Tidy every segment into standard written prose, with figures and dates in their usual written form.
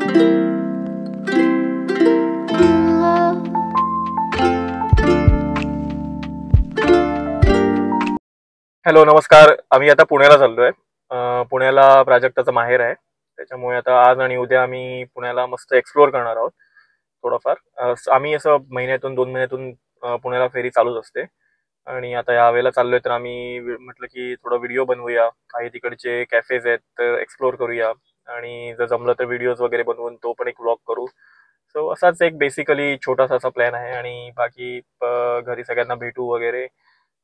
Hello नमस्कार. आम्ही आता पुण्याला चाललोय. पुण्याला प्राजक्ताचं माहेर आहे, त्याच्यामुळे आता आज आणि उद्या आम्ही पुण्याला मस्त एक्सप्लोअर करणार आहोत थोडंफार. आम्ही असं महिन्यातून 2 महिन्यातून पुण्याला फेरी चालूच असते. आणि आता यावेळेला चाललोय तर आम्ही म्हटलं की थोडा व्हिडिओ बनवूया, काही तिकडचे कॅफेज आहेत तर एक्सप्लोअर करूया, आणि जर जमलं तर व्हिडिओज वगैरे बनवून तो पण एक व्लॉग करू. सो असाच एक बेसिकली छोटासा असा प्लॅन आहे. आणि बाकी घरी सगळ्यांना भेटू वगैरे.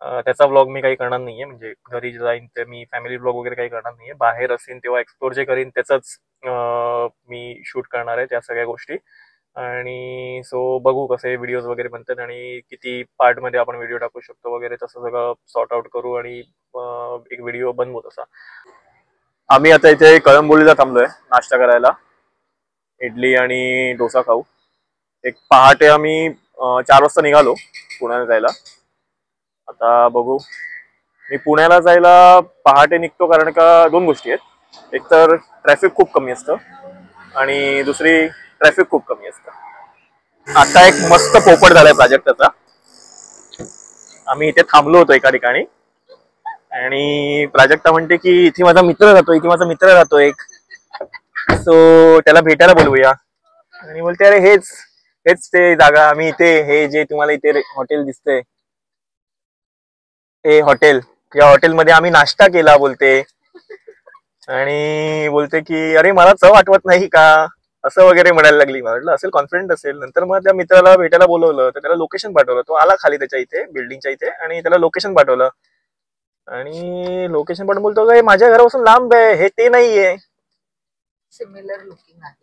त्याचा व्लॉग मी काही करणार नाहीये, म्हणजे घरी जाईन तर मी फॅमिली व्लॉग वगैरे काही करणार नाहीये. बाहेर असेल तेव्हा एक्सप्लोर जे करीन त्याच मी शूट करणार आहे, त्या सगळ्या गोष्टी. आणि सो बघू कसे व्हिडिओज वगैरे बनतात आणि किती पार्ट मध्ये आपण व्हिडिओ टाकू शकतो वगैरे, तसं सगळं सॉर्ट आउट करू आणि एक व्हिडिओ बनवू तसा. आम्ही आता इथे कळंबोलीला थांबलोय नाश्ता करायला, इडली आणि डोसा खाऊ. एक पहाटे आम्ही 4 वाजता निघालो पुण्याला जायला. आता बघू. मी पुण्याला जायला पहाटे निघतो कारण का 2 गोष्टी आहेत. एक तर ट्रॅफिक खूप कमी असतं आणि दुसरी ट्रॅफिक खूप कमी असतं. आता एक मस्त पोपट झालाय प्राजक्ताचा. आम्ही इथे थांबलो होतो एका ठिकाणी आणि प्राजक्ता म्हणते की इथे माझा मित्र राहतो, इथे माझा मित्र राहतो एक, सो त्याला भेटायला बोलवूया. आणि बोलते अरे हेच हेच ते जागा, आम्ही इथे हे जे तुम्हाला इथे हॉटेल दिसतंय हे हॉटेल, या हॉटेलमध्ये आम्ही नाश्ता केला बोलते. आणि बोलते की अरे मला चव आठवत नाही का, असं वगैरे म्हणायला लागली. म्हटलं असेल, कॉन्फिडंट असेल. नंतर मग त्या मित्राला भेटायला बोलवलं तर त्याला लोकेशन पाठवलं. तो आला खाली त्याच्या इथे बिल्डिंगच्या इथे आणि त्याला लोकेशन पाठवलं. आणि लोकेशन पण बोलतो काय माझ्या घरापासून लांब आहे, हे ते नाहीये. सिमिलर लुकिंग आहे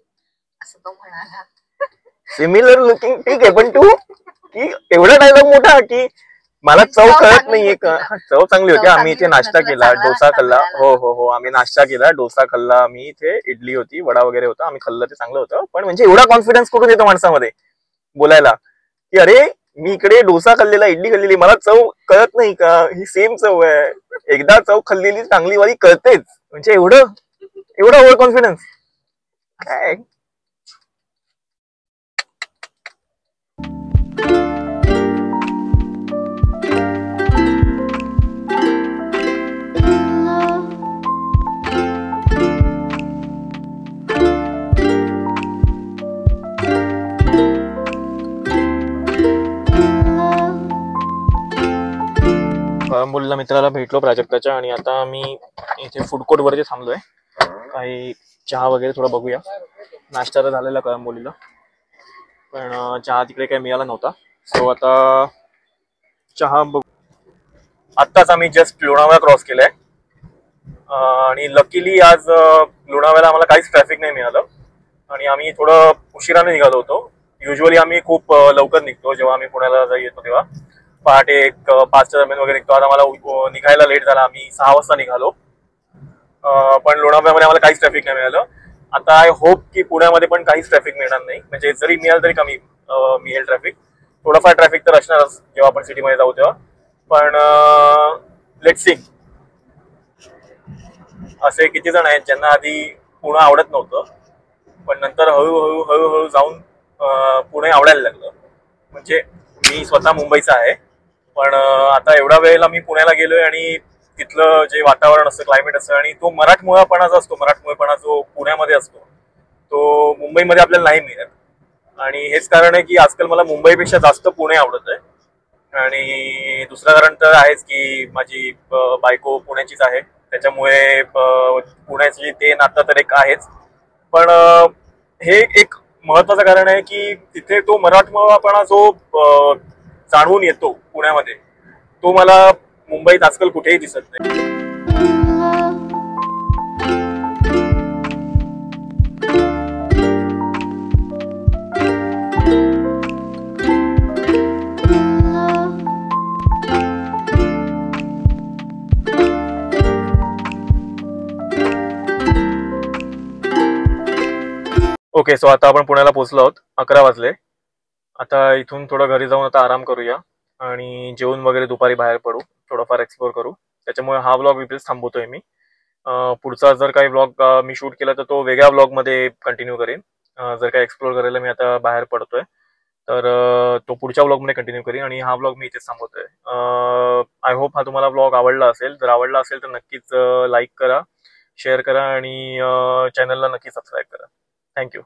असं तो म्हणाला. सिमिलर लुकिंग ठीक आहे, पण तू की एवढा डायलॉग मोठा की मला चव कळत नाहीये का. चव चांगली होती. आम्ही इथे नाश्ता केला, डोसा खाल्ला. हो हो हो, आम्ही नाश्ता केला, डोसा खाल्ला. आम्ही इथे इडली होती, वडा वगैरे होता, आम्ही खाल्लं, ते चांगलं होतं. पण म्हणजे एवढा कॉन्फिडन्स कुठून येतो माणसामध्ये बोलायला की अरे मी इकडे डोसा खाल्लेला, इडली खाल्लेली, मला चव कळत नाही का, ही सेम चव आहे, एकदा चव खाल्लेली चांगली वाली कळतेच. म्हणजे एवढं एवढा ओव्हर कॉन्फिडन्स काय. कळंबोलीला मित्राला भेटलो प्राजक्ताच्या, आणि आता आम्ही इथे फूड कोर्ट वरती थांबलोय. काही चहा वगैरे थोडं बघूया. नाश्ता तर झालेला कळंबोलीला, पण चहा तिकडे काही मिळाला नव्हता. सो आता चहा बघू. आत्ताच आम्ही जस्ट लोणावळा क्रॉस केलाय आणि लकीली आज लोणावळ्याला आम्हाला काहीच ट्रॅफिक नाही मिळालं आणि आम्ही थोडं उशिराने निघालो होतो. युजली आम्ही खूप लवकर निघतो जेव्हा आम्ही पुण्याला येतो तेव्हा. पहाटे एक 5च्या दरम्यान वगैरे निघतो. आज आम्हाला निघायला लेट झाला, आम्ही 6 वाजता निघालो. पण लोणावळ्यामध्ये आम्हाला काहीच ट्रॅफिक नाही मिळालं. आता आय होप की पुण्यामध्ये पण काहीच ट्रॅफिक मिळणार नाही, म्हणजे जरी मिळालं तरी कमी मिळेल ट्रॅफिक. थोडंफार ट्रॅफिक तर असणारच जेव्हा आपण सिटीमध्ये जाऊ तेव्हा. पण लेट्स सी. असे किती जण आहेत ज्यांना आधी पुणे आवडत नव्हतं, पण नंतर हळूहळू हळूहळू जाऊन पुणे आवडायला लागलं. म्हणजे मी स्वतः मुंबईचा आहे, पण आता एवढ्या वेळेला मी पुण्याला गेलोय आणि तिथलं जे वातावरण असतं, क्लायमेट असतं, आणि तो मराठमोळापणा जो असतो, मराठमोळेपणा जो पुण्यामध्ये असतो तो मुंबईमध्ये आपल्याला नाही मिळत. आणि हेच कारण आहे की आजकाल मला मुंबईपेक्षा जास्त पुणे आवडत आहे. आणि दुसरं कारण तर आहेच की माझी बायको पुण्याचीच आहे, त्याच्यामुळे पुण्याची ते नातं तर एक आहेच. पण हे एक महत्वाचं कारण आहे की तिथे तो मराठमोळापणा जो जाणवून येतो पुण्यामध्ये, तो मला मुंबईत आजकाल कुठेही दिसत नाही. ओके, सो आता आपण पुण्याला पोहोचलो आहोत. 11 वाजले. आता इथून थोडं घरी जाऊन आता आराम करूया आणि जेवून वगैरे दुपारी बाहेर पडू, थोडंफार एक्सप्लोर करू. त्याच्यामुळे हा व्लॉग इथेच थांबवतोय मी. पुढचा जर काही व्लॉग मी शूट केला तर तो वेगळ्या व्लॉग मध्ये कंटिन्यू करेन. जर काय एक्सप्लोर करायला मी आता बाहेर पडतोय तर तो पुढच्या व्लॉगमध्ये कंटिन्यू करीन आणि हा व्लॉग मी इथेच थांबवतोय. आय होप हा तुम्हाला व्लॉग आवडला असेल. जर आवडला असेल तर नक्कीच लाईक करा, शेअर करा आणि चॅनलला नक्की सबस्क्राईब करा. थँक्यू.